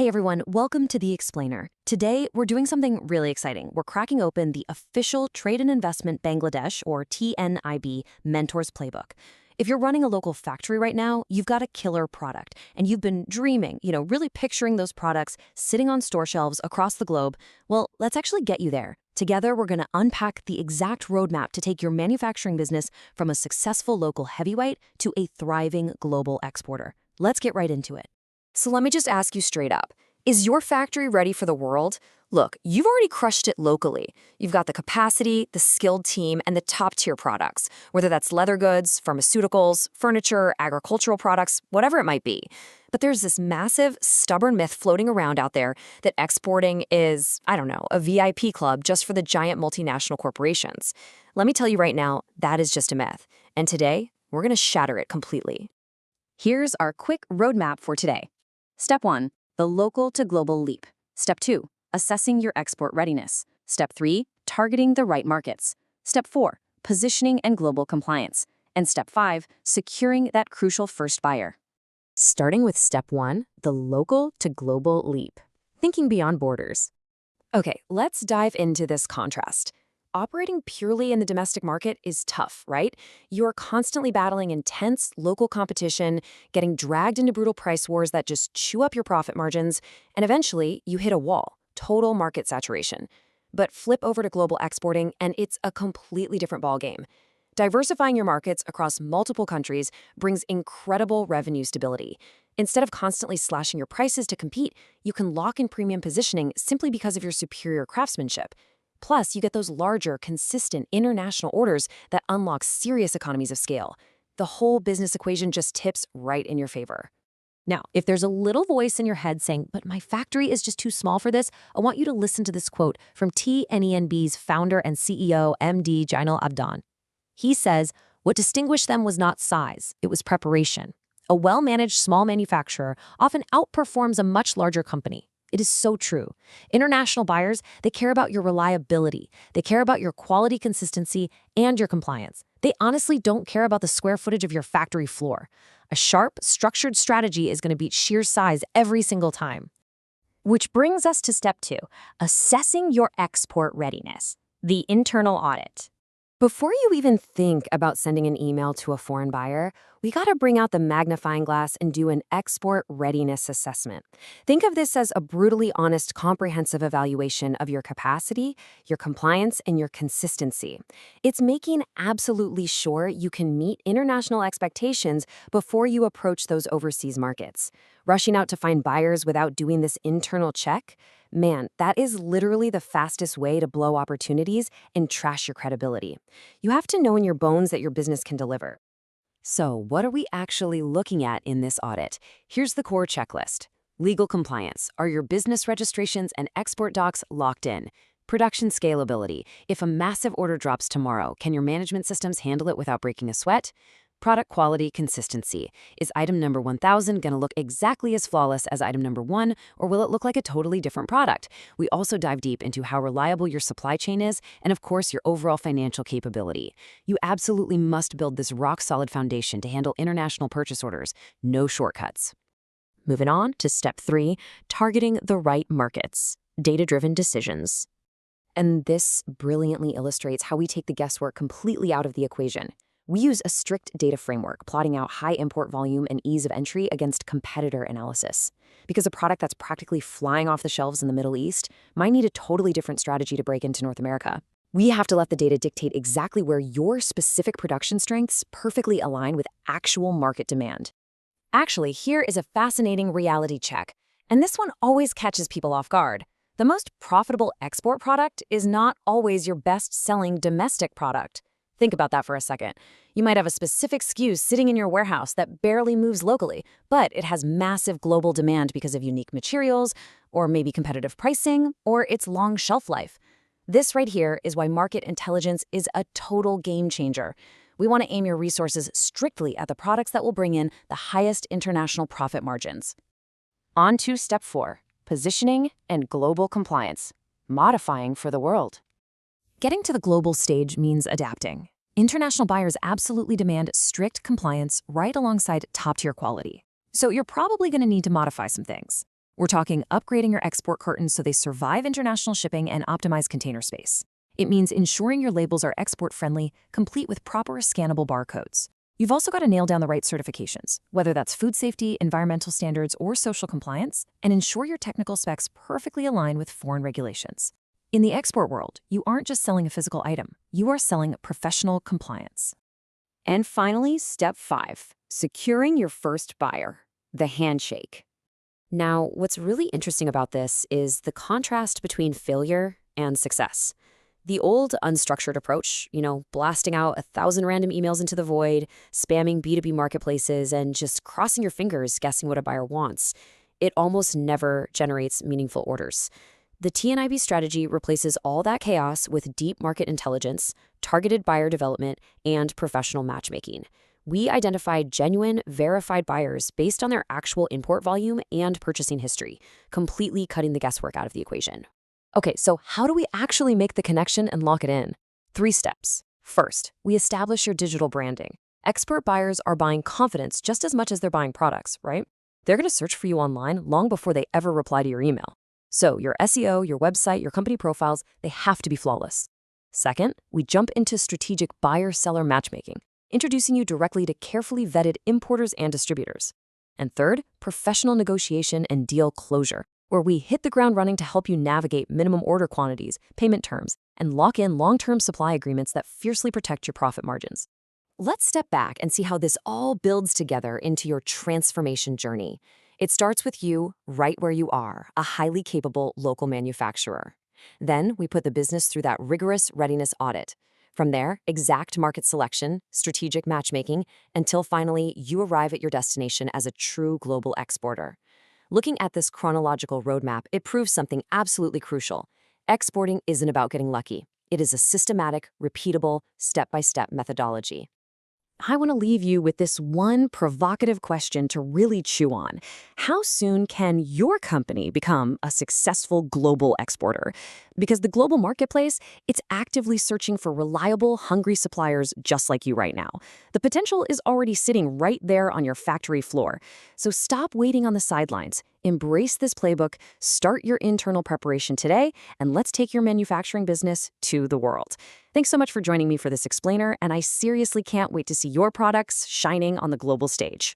Hey everyone, welcome to The Explainer. Today, we're doing something really exciting. We're cracking open the official Trade and Investment Bangladesh, or TNIB, Mentors Playbook. If you're running a local factory right now, you've got a killer product, and you've been dreaming, really picturing those products sitting on store shelves across the globe. Well, let's actually get you there. Together, we're going to unpack the exact roadmap to take your manufacturing business from a successful local heavyweight to a thriving global exporter. Let's get right into it. So let me just ask you straight up. Is your factory ready for the world? Look, you've already crushed it locally. You've got the capacity, the skilled team, and the top-tier products, whether that's leather goods, pharmaceuticals, furniture, agricultural products, whatever it might be. But there's this massive, stubborn myth floating around out there that exporting is, a VIP club just for the giant multinational corporations. Let me tell you right now, that is just a myth. And today, we're going to shatter it completely. Here's our quick roadmap for today. Step 1, the local to global leap. Step 2, assessing your export readiness. Step 3, targeting the right markets. Step 4, positioning and global compliance. And Step 5, securing that crucial first buyer. Starting with Step 1, the local to global leap. Thinking beyond borders. Okay, let's dive into this contrast. Operating purely in the domestic market is tough, right? You're constantly battling intense local competition, getting dragged into brutal price wars that just chew up your profit margins, and eventually you hit a wall, total market saturation. But flip over to global exporting, and it's a completely different ballgame. Diversifying your markets across multiple countries brings incredible revenue stability. Instead of constantly slashing your prices to compete, you can lock in premium positioning simply because of your superior craftsmanship. Plus, you get those larger, consistent international orders that unlock serious economies of scale. The whole business equation just tips right in your favor. Now, if there's a little voice in your head saying, but my factory is just too small for this, I want you to listen to this quote from TNENB's founder and CEO, MD Jainal Abdan. He says, "What distinguished them was not size, it was preparation. A well-managed small manufacturer often outperforms a much larger company." It is so true. International buyers, they care about your reliability. They care about your quality consistency and your compliance. They honestly don't care about the square footage of your factory floor. A sharp, structured strategy is going to beat sheer size every single time. Which brings us to Step 2, assessing your export readiness, the internal audit. Before you even think about sending an email to a foreign buyer, we gotta bring out the magnifying glass and do an export readiness assessment. Think of this as a brutally honest, comprehensive evaluation of your capacity, your compliance, and your consistency. It's making absolutely sure you can meet international expectations before you approach those overseas markets. Rushing out to find buyers without doing this internal check? Man, that is literally the fastest way to blow opportunities and trash your credibility. You have to know in your bones that your business can deliver. So, what are we actually looking at in this audit? Here's the core checklist. Legal compliance. Are your business registrations and export docs locked in? Production scalability. If a massive order drops tomorrow, can your management systems handle it without breaking a sweat? Product quality consistency. Is item number 1000 going to look exactly as flawless as item number 1, or will it look like a totally different product? We also dive deep into how reliable your supply chain is, and of course, your overall financial capability. You absolutely must build this rock-solid foundation to handle international purchase orders. No shortcuts. Moving on to Step 3, targeting the right markets. Data-driven decisions. And this brilliantly illustrates how we take the guesswork completely out of the equation. We use a strict data framework, plotting out high import volume and ease of entry against competitor analysis. Because a product that's practically flying off the shelves in the Middle East might need a totally different strategy to break into North America. We have to let the data dictate exactly where your specific production strengths perfectly align with actual market demand. Actually, here is a fascinating reality check, and this one always catches people off guard. The most profitable export product is not always your best-selling domestic product. Think about that for a second. You might have a specific SKU sitting in your warehouse that barely moves locally, but it has massive global demand because of unique materials, or maybe competitive pricing, or its long shelf life. This right here is why market intelligence is a total game changer. We want to aim your resources strictly at the products that will bring in the highest international profit margins. On to Step 4, positioning and global compliance, modifying for the world. Getting to the global stage means adapting. International buyers absolutely demand strict compliance right alongside top-tier quality. So you're probably going to need to modify some things. We're talking upgrading your export cartons so they survive international shipping and optimize container space. It means ensuring your labels are export-friendly, complete with proper scannable barcodes. You've also got to nail down the right certifications, whether that's food safety, environmental standards, or social compliance, and ensure your technical specs perfectly align with foreign regulations. In the export world, you aren't just selling a physical item, you are selling professional compliance. And finally, step 5, securing your first buyer, the handshake. Now, what's really interesting about this is the contrast between failure and success. The old unstructured approach, blasting out 1,000 random emails into the void, spamming B2B marketplaces, and just crossing your fingers guessing what a buyer wants, it almost never generates meaningful orders. The TNIB strategy replaces all that chaos with deep market intelligence, targeted buyer development, and professional matchmaking. We identify genuine, verified buyers based on their actual import volume and purchasing history, completely cutting the guesswork out of the equation. Okay, so how do we actually make the connection and lock it in? 3 steps. First, we establish your digital branding. Expert buyers are buying confidence just as much as they're buying products, right? They're going to search for you online long before they ever reply to your email. So your SEO, your website, your company profiles, they have to be flawless. Second, we jump into strategic buyer-seller matchmaking, introducing you directly to carefully vetted importers and distributors. And third, professional negotiation and deal closure, where we hit the ground running to help you navigate minimum order quantities, payment terms, and lock in long-term supply agreements that fiercely protect your profit margins. Let's step back and see how this all builds together into your transformation journey. It starts with you right where you are, a highly capable local manufacturer. Then we put the business through that rigorous readiness audit. From there, exact market selection, strategic matchmaking, until finally you arrive at your destination as a true global exporter. Looking at this chronological roadmap, it proves something absolutely crucial. Exporting isn't about getting lucky. It is a systematic, repeatable, step-by-step methodology. I want to leave you with this one provocative question to really chew on. How soon can your company become a successful global exporter? Because the global marketplace, it's actively searching for reliable, hungry suppliers just like you right now. The potential is already sitting right there on your factory floor. So stop waiting on the sidelines. Embrace this playbook, start your internal preparation today, and let's take your manufacturing business to the world. Thanks so much for joining me for this explainer, and I seriously can't wait to see your products shining on the global stage.